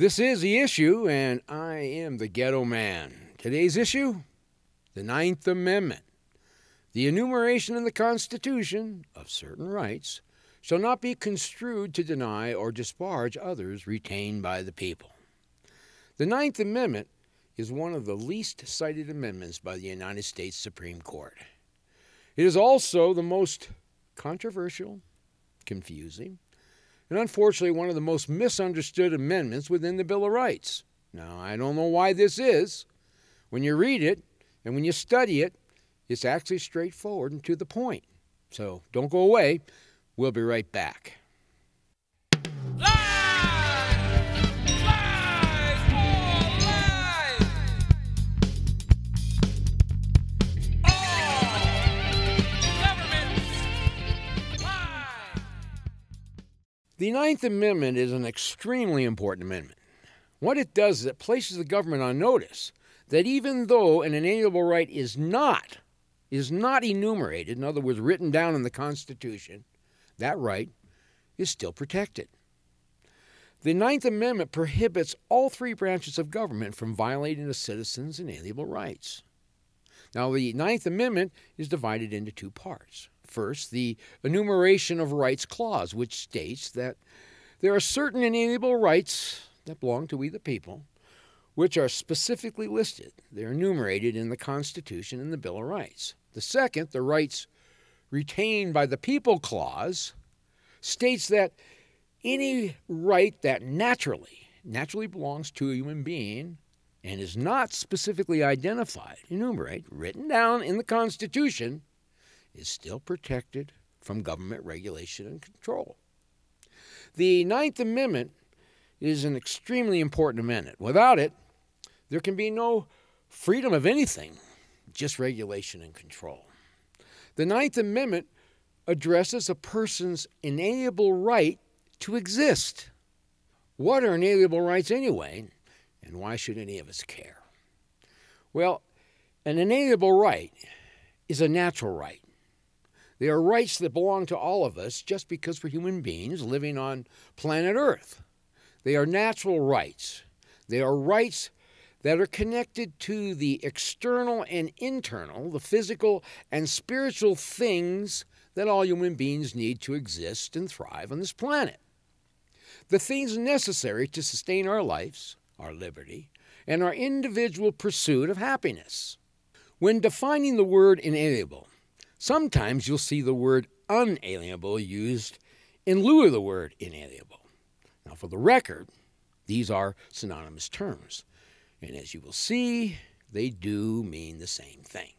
This is the issue, and I am the ghetto man. Today's issue, the Ninth Amendment. The enumeration in the Constitution of certain rights shall not be construed to deny or disparage others retained by the people. The Ninth Amendment is one of the least cited amendments by the United States Supreme Court. It is also the most controversial, confusing, and unfortunately one of the most misunderstood amendments within the Bill of Rights. Now, I don't know why this is. When you read it and when you study it, it's actually straightforward and to the point. So don't go away. We'll be right back. The Ninth Amendment is an extremely important amendment. What it does is it places the government on notice that even though an inalienable right is not enumerated, in other words, written down in the Constitution, that right is still protected. The Ninth Amendment prohibits all three branches of government from violating a citizen's inalienable rights. Now, the Ninth Amendment is divided into two parts. First, the enumeration of rights clause, which states that there are certain inalienable rights that belong to we the people, which are specifically listed. They're enumerated in the Constitution and the Bill of Rights. The second, the rights retained by the people clause, states that any right that naturally belongs to a human being and is not specifically identified, enumerated, written down in the Constitution, is still protected from government regulation and control. The Ninth Amendment is an extremely important amendment. Without it, there can be no freedom of anything, just regulation and control. The Ninth Amendment addresses a person's inalienable right to exist. What are inalienable rights anyway, and why should any of us care? Well, an inalienable right is a natural right. They are rights that belong to all of us just because we're human beings living on planet Earth. They are natural rights. They are rights that are connected to the external and internal, the physical and spiritual things that all human beings need to exist and thrive on this planet. The things necessary to sustain our lives, our liberty, and our individual pursuit of happiness. When defining the word inalienable, sometimes you'll see the word unalienable used in lieu of the word inalienable. Now, for the record, these are synonymous terms, and as you will see, they do mean the same thing.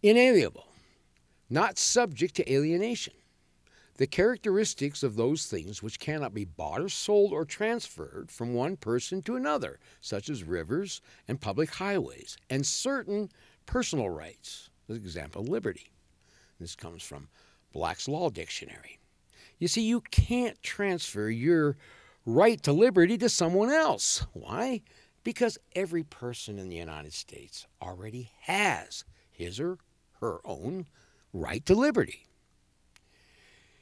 Inalienable, not subject to alienation. The characteristics of those things which cannot be bought or sold or transferred from one person to another, such as rivers and public highways, and certain personal rights. For example, liberty. This comes from Black's Law Dictionary. You see, you can't transfer your right to liberty to someone else. Why? Because every person in the United States already has his or her own right to liberty.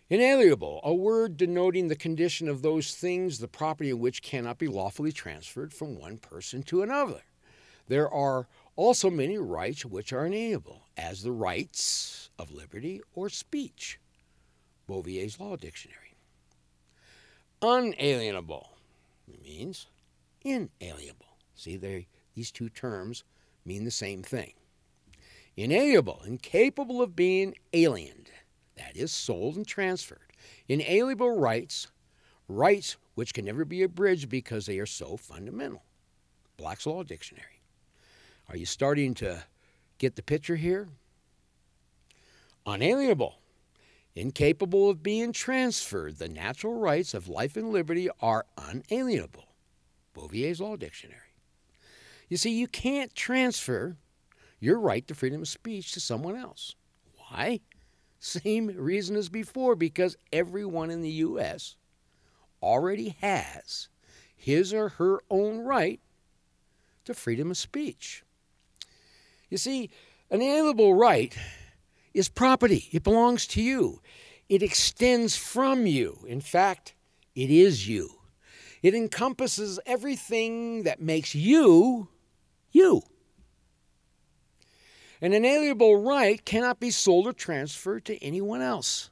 Inalienable, a word denoting the condition of those things, the property of which cannot be lawfully transferred from one person to another. There are also many rights which are inalienable, as the rights of liberty or speech. Bovier's Law Dictionary. Unalienable means inalienable. See, these two terms mean the same thing. Inalienable, incapable of being aliened, that is, sold and transferred. Inalienable rights, rights which can never be abridged because they are so fundamental. Black's Law Dictionary. Are you starting to get the picture here? Unalienable, incapable of being transferred. The natural rights of life and liberty are unalienable. Bovier's Law Dictionary. You see, you can't transfer your right to freedom of speech to someone else. Why? Same reason as before, because everyone in the U.S. already has his or her own right to freedom of speech. You see, an inalienable right is property. It belongs to you. It extends from you. In fact, it is you. It encompasses everything that makes you, you. An inalienable right cannot be sold or transferred to anyone else.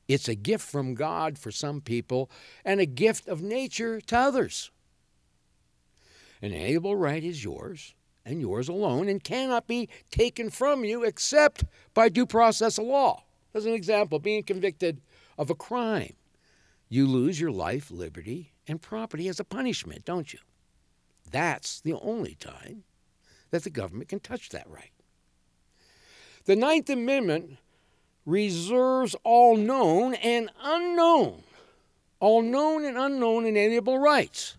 It's a gift from God for some people and a gift of nature to others. An inalienable right is yours and yours alone and cannot be taken from you except by due process of law. As an example, being convicted of a crime, you lose your life, liberty, and property as a punishment, don't you? That's the only time that the government can touch that right. The Ninth Amendment reserves all known and unknown inalienable rights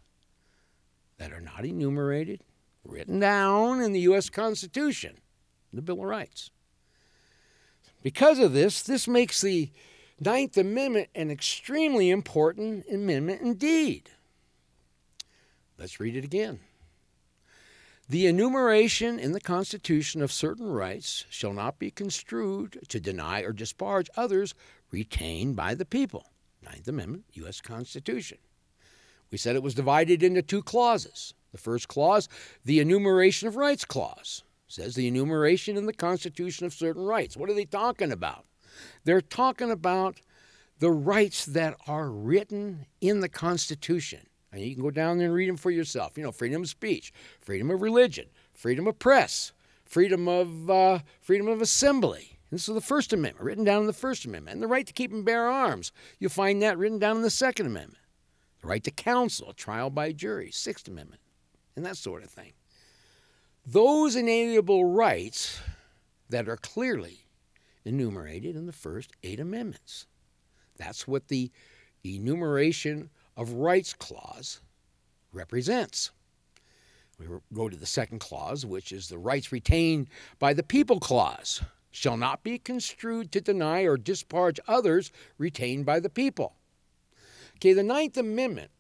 that are not enumerated, written down in the U.S. Constitution, the Bill of Rights. Because of this, this makes the Ninth Amendment an extremely important amendment indeed. Let's read it again. The enumeration in the Constitution of certain rights shall not be construed to deny or disparage others retained by the people. Ninth Amendment, U.S. Constitution. We said it was divided into two clauses. The first clause, the enumeration of rights clause, says the enumeration in the Constitution of certain rights. What are they talking about? They're talking about the rights that are written in the Constitution. And you can go down there and read them for yourself. You know, freedom of speech, freedom of religion, freedom of press, freedom of assembly. And this is the First Amendment, written down in the First Amendment. And the right to keep and bear arms, you'll find that written down in the Second Amendment. The right to counsel, trial by jury, Sixth Amendment, and that sort of thing. Those inalienable rights that are clearly enumerated in the first 8 amendments. That's what the enumeration of rights clause represents. We go to the second clause, which is the rights retained by the people clause, shall not be construed to deny or disparage others retained by the people. Okay, the Ninth Amendment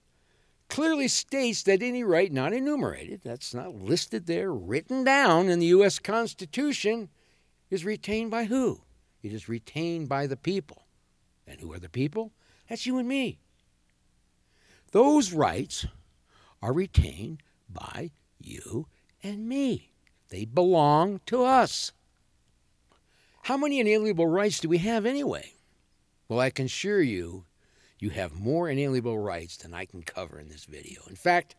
clearly states that any right not enumerated, that's not listed there, written down in the U.S. Constitution, is retained by who? It is retained by the people. And who are the people? That's you and me. Those rights are retained by you and me. They belong to us. How many inalienable rights do we have anyway? Well, I can assure you, you have more inalienable rights than I can cover in this video. In fact,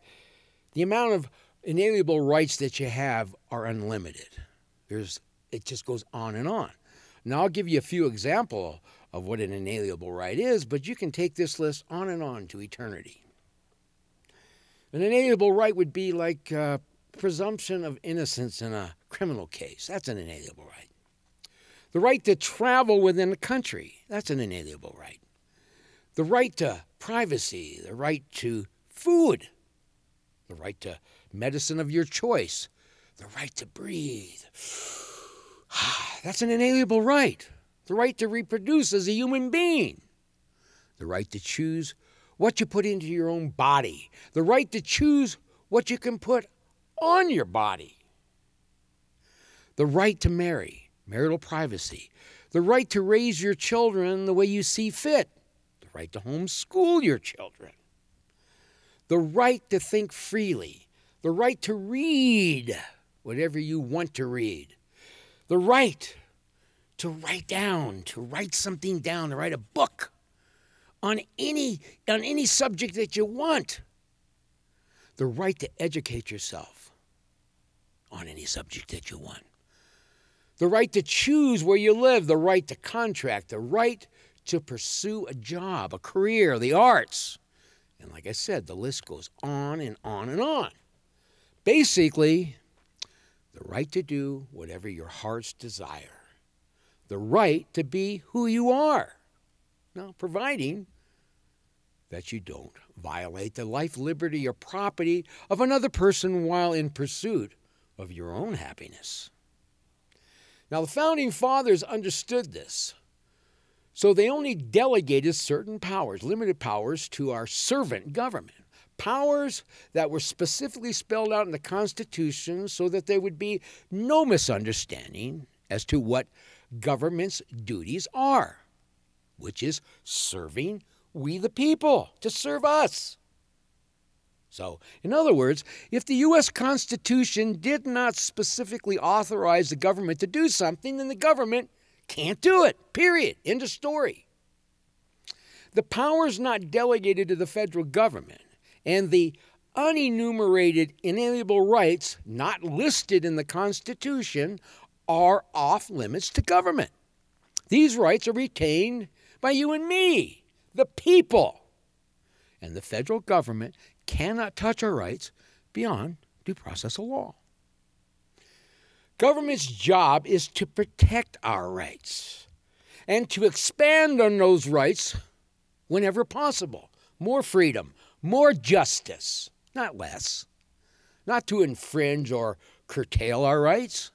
the amount of inalienable rights that you have are unlimited. It just goes on and on. Now, I'll give you a few examples of what an inalienable right is, but you can take this list on and on to eternity. An inalienable right would be like presumption of innocence in a criminal case. That's an inalienable right. The right to travel within a country. That's an inalienable right. The right to privacy. The right to food. The right to medicine of your choice. The right to breathe. That's an inalienable right. The right to reproduce as a human being. The right to choose what you put into your own body. The right to choose what you can put on your body. The right to marry, marital privacy. The right to raise your children the way you see fit. The right to homeschool your children. The right to think freely. The right to read whatever you want to read. The right to write something down, to write a book on any subject that you want. The right to educate yourself on any subject that you want. The right to choose where you live, the right to contract, the right to pursue a job, a career, the arts. And like I said, the list goes on and on and on. Basically, the right to do whatever your heart's desire. The right to be who you are. Now, providing that you don't violate the life, liberty, or property of another person while in pursuit of your own happiness. Now, the Founding Fathers understood this, so they only delegated certain powers, limited powers, to our servant government. Powers that were specifically spelled out in the Constitution so that there would be no misunderstanding as to what government's duties are, which is serving we the people, to serve us. So, in other words, if the U.S. Constitution did not specifically authorize the government to do something, then the government can't do it, period. End of story. The powers not delegated to the federal government and the unenumerated inalienable rights not listed in the Constitution are off limits to government. These rights are retained by you and me, the people. And the federal government cannot touch our rights beyond due process of law. Government's job is to protect our rights and to expand on those rights whenever possible. More freedom, more justice, not less. Not to infringe or curtail our rights.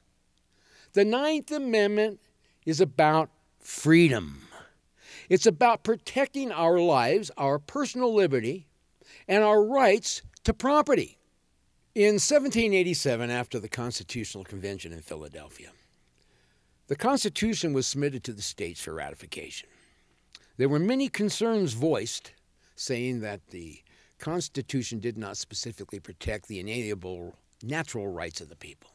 The Ninth Amendment is about freedom. It's about protecting our lives, our personal liberty, and our rights to property. In 1787, after the Constitutional Convention in Philadelphia, the Constitution was submitted to the states for ratification. There were many concerns voiced, saying that the Constitution did not specifically protect the inalienable natural rights of the people.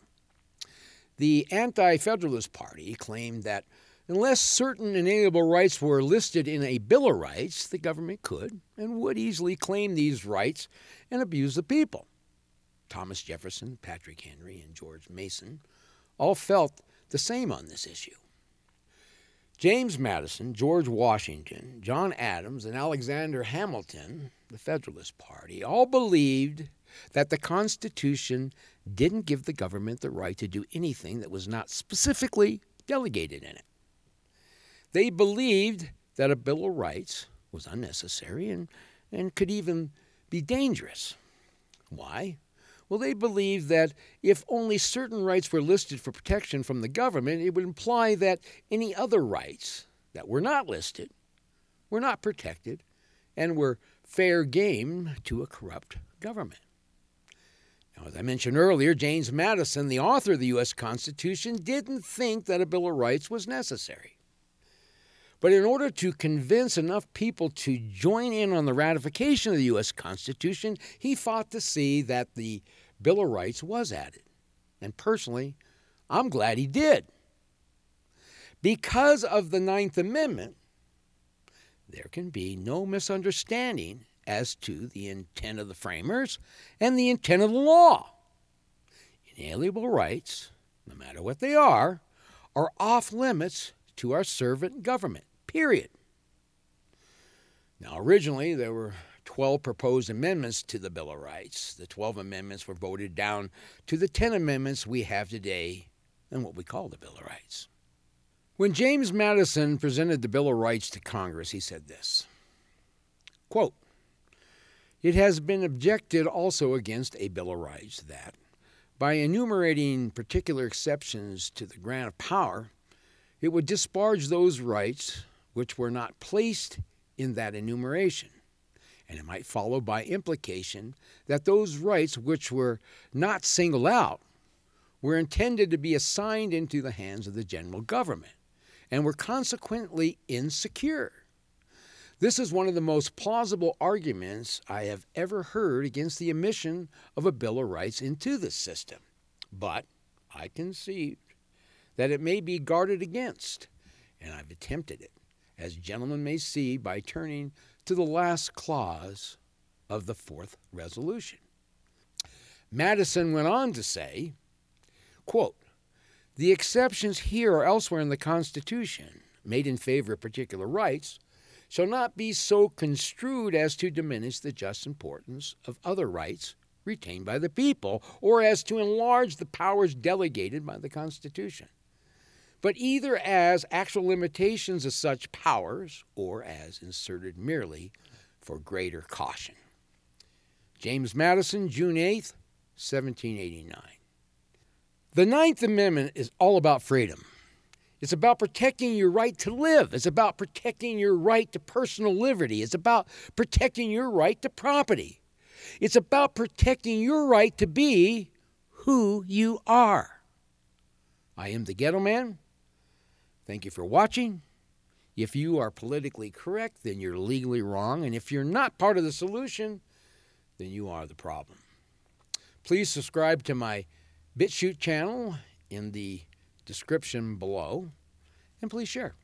The Anti-Federalist Party claimed that unless certain inalienable rights were listed in a Bill of Rights, the government could and would easily claim these rights and abuse the people. Thomas Jefferson, Patrick Henry, and George Mason all felt the same on this issue. James Madison, George Washington, John Adams, and Alexander Hamilton, the Federalist Party, all believed that the Constitution didn't give the government the right to do anything that was not specifically delegated in it. They believed that a Bill of Rights was unnecessary and could even be dangerous. Why? Well, they believed that if only certain rights were listed for protection from the government, it would imply that any other rights that were not listed were not protected and were fair game to a corrupt government. Now, as I mentioned earlier, James Madison, the author of the U.S. Constitution, didn't think that a Bill of Rights was necessary. But in order to convince enough people to join in on the ratification of the U.S. Constitution, he fought to see that the Bill of Rights was added. And personally, I'm glad he did. Because of the Ninth Amendment, there can be no misunderstanding as to the intent of the framers and the intent of the law. Inalienable rights, no matter what they are off limits to our servant government. Period. Now, originally, there were 12 proposed amendments to the Bill of Rights. The 12 amendments were voted down to the 10 amendments we have today in what we call the Bill of Rights. When James Madison presented the Bill of Rights to Congress, he said this, quote, "It has been objected also against a Bill of Rights that, by enumerating particular exceptions to the grant of power, it would disparage those rights which were not placed in that enumeration, and it might follow by implication that those rights which were not singled out were intended to be assigned into the hands of the general government, and were consequently insecure. This is one of the most plausible arguments I have ever heard against the admission of a Bill of Rights into this system, but I concede that it may be guarded against, and I've attempted it, as gentlemen may see by turning to the last clause of the fourth resolution." Madison went on to say, quote, "The exceptions here or elsewhere in the Constitution, made in favor of particular rights, shall not be so construed as to diminish the just importance of other rights retained by the people, or as to enlarge the powers delegated by the Constitution, but either as actual limitations of such powers or as inserted merely for greater caution." James Madison, June 8th, 1789. The Ninth Amendment is all about freedom. It's about protecting your right to live. It's about protecting your right to personal liberty. It's about protecting your right to property. It's about protecting your right to be who you are. I am the Ghetto Man. Thank you for watching. If you are politically correct, then you're legally wrong. And if you're not part of the solution, then you are the problem. Please subscribe to my BitChute channel in the description below, and please share.